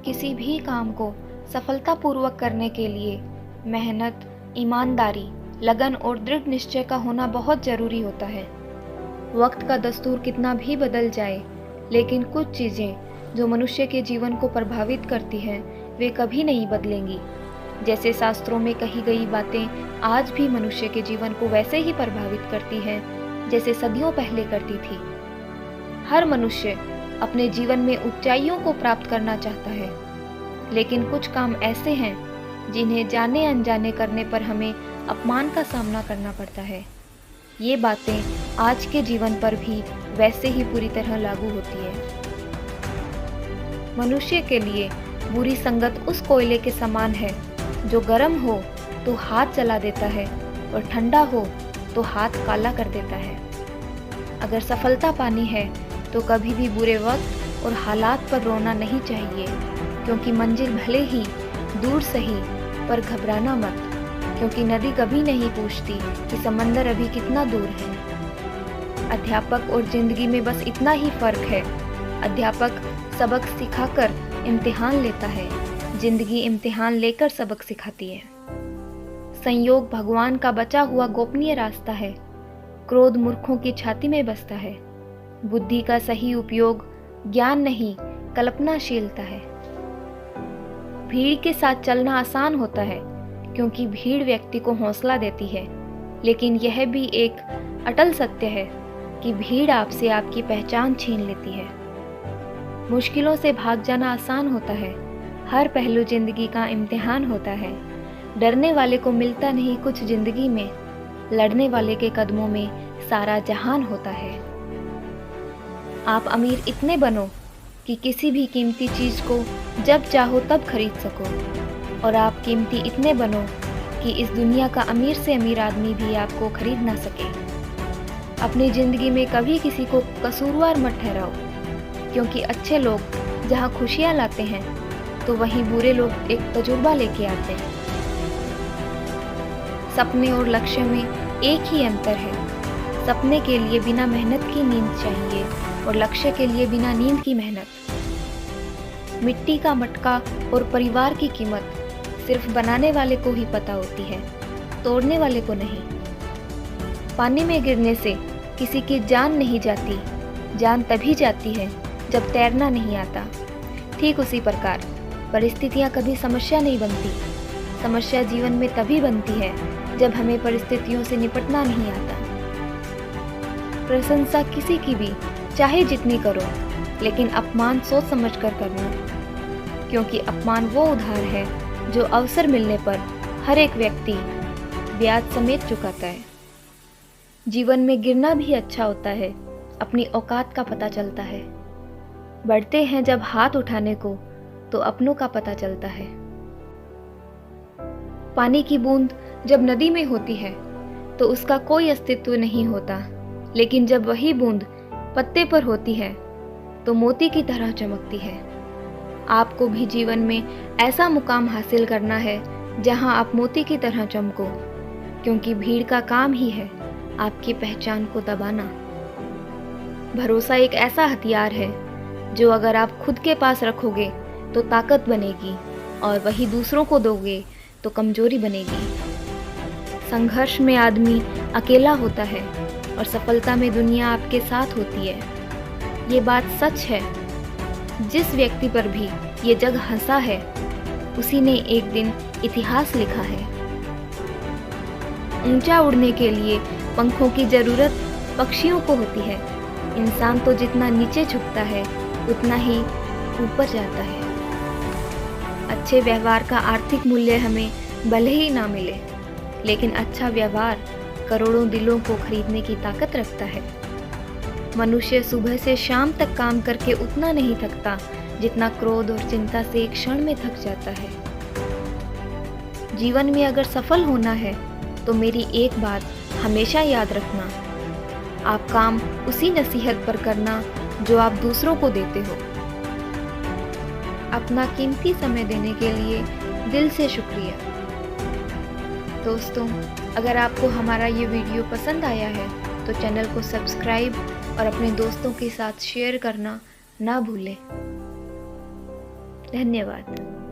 किसी भी काम को सफलतापूर्वक करने के लिए मेहनत, ईमानदारी, लगन और दृढ़ निश्चय का होना बहुत ज़रूरी होता है। वक्त का दस्तूर कितना भी बदल जाए, लेकिन कुछ चीज़ें जो मनुष्य के जीवन को प्रभावित करती हैं, वे कभी नहीं बदलेंगी। जैसे शास्त्रों में कही गई बातें आज भी मनुष्य के जीवन को वैसे ही प्रभावित करती हैं, जैसे सदियों पहले करती थी। हर मनुष्य अपने जीवन में ऊंचाइयों को प्राप्त करना चाहता है, लेकिन कुछ काम ऐसे हैं जिन्हें जाने अनजाने करने पर हमें अपमान का सामना करना पड़ता है। ये बातें आज के जीवन पर भी वैसे ही पूरी तरह लागू होती है। मनुष्य के लिए बुरी संगत उस कोयले के समान है जो गर्म हो तो हाथ जला देता है और ठंडा हो तो हाथ काला कर देता है। अगर सफलता पानी है तो कभी भी बुरे वक्त और हालात पर रोना नहीं चाहिए, क्योंकि मंजिल भले ही दूर सही पर घबराना मत, क्योंकि नदी कभी नहीं पूछती कि समंदर अभी कितना दूर है। अध्यापक और जिंदगी में बस इतना ही फर्क है। अध्यापक सबक सिखाकर इम्तिहान लेता है, जिंदगी इम्तिहान लेकर सबक सिखाती है। संयोग भगवान का बचा हुआ गोपनीय रास्ता है। क्रोध मूर्खों की छाती में बसता है। बुद्धि का सही उपयोग ज्ञान नहीं, कल्पनाशीलता है। भीड़ के साथ चलना आसान होता है, क्योंकि भीड़ व्यक्ति को हौसला देती है, लेकिन यह भी एक अटल सत्य है कि भीड़ आपसे आपकी पहचान छीन लेती है। मुश्किलों से भाग जाना आसान होता है। हर पहलू जिंदगी का इम्तिहान होता है। डरने वाले को मिलता नहीं कुछ जिंदगी में, लड़ने वाले के कदमों में सारा जहान होता है। आप अमीर इतने बनो कि किसी भी कीमती चीज़ को जब चाहो तब खरीद सको, और आप कीमती इतने बनो कि इस दुनिया का अमीर से अमीर आदमी भी आपको खरीद ना सके। अपनी ज़िंदगी में कभी किसी को कसूरवार मत ठहराओ, क्योंकि अच्छे लोग जहाँ खुशियाँ लाते हैं तो वहीं बुरे लोग एक तजुर्बा लेके आते हैं। सपने और लक्ष्य में एक ही अंतर है। सपने के लिए बिना मेहनत की नींद चाहिए और लक्ष्य के लिए बिना नींद की मेहनत। मिट्टी का मटका और परिवार की कीमत सिर्फ बनाने वाले को ही पता होती है, तोड़ने वाले को नहीं। पानी में गिरने से किसी की जान नहीं जाती, जान तभी जाती है जब तैरना नहीं आता। ठीक उसी प्रकार परिस्थितियाँ कभी समस्या नहीं बनती। समस्या जीवन में तभी बनती है जब हमें परिस्थितियों से निपटना नहीं आता। प्रशंसा किसी की भी चाहे जितनी करो, लेकिन अपमान सोच समझ कर करना, क्योंकि अपमान वो उधार है जो अवसर मिलने पर हर एक व्यक्ति ब्याज समेत चुकाता है। जीवन में गिरना भी अच्छा होता है, अपनी औकात का पता चलता है। बढ़ते हैं जब हाथ उठाने को तो अपनों का पता चलता है। पानी की बूंद जब नदी में होती है तो उसका कोई अस्तित्व नहीं होता, लेकिन जब वही बूंद पत्ते पर होती है तो मोती की तरह चमकती है। आपको भी जीवन में ऐसा मुकाम हासिल करना है जहां आप मोती की तरह चमको, क्योंकि भीड़ का काम ही है आपकी पहचान को दबाना। भरोसा एक ऐसा हथियार है जो अगर आप खुद के पास रखोगे तो ताकत बनेगी, और वही दूसरों को दोगे तो कमजोरी बनेगी। संघर्ष में आदमी अकेला होता है और सफलता में दुनिया आपके साथ होती है। ये बात सच है। जिस व्यक्ति पर भी ये जग हंसा है, उसी ने एक दिन इतिहास लिखा है। ऊंचा उड़ने के लिए पंखों की जरूरत पक्षियों को होती है। इंसान तो जितना नीचे झुकता है उतना ही ऊपर जाता है। अच्छे व्यवहार का आर्थिक मूल्य हमें भले ही ना मिले, लेकिन अच्छा व्यवहार करोड़ों दिलों को खरीदने की ताकत रखता है। मनुष्य सुबह से शाम तक काम करके उतना नहीं थकता जितना क्रोध और चिंता से एक क्षण में थक जाता है। जीवन में अगर सफल होना है तो मेरी एक बात हमेशा याद रखना, आप काम उसी नसीहत पर करना जो आप दूसरों को देते हो। अपना कीमती समय देने के लिए दिल से शुक्रिया। दोस्तों, अगर आपको हमारा ये वीडियो पसंद आया है तो चैनल को सब्सक्राइब और अपने दोस्तों के साथ शेयर करना ना भूलें। धन्यवाद।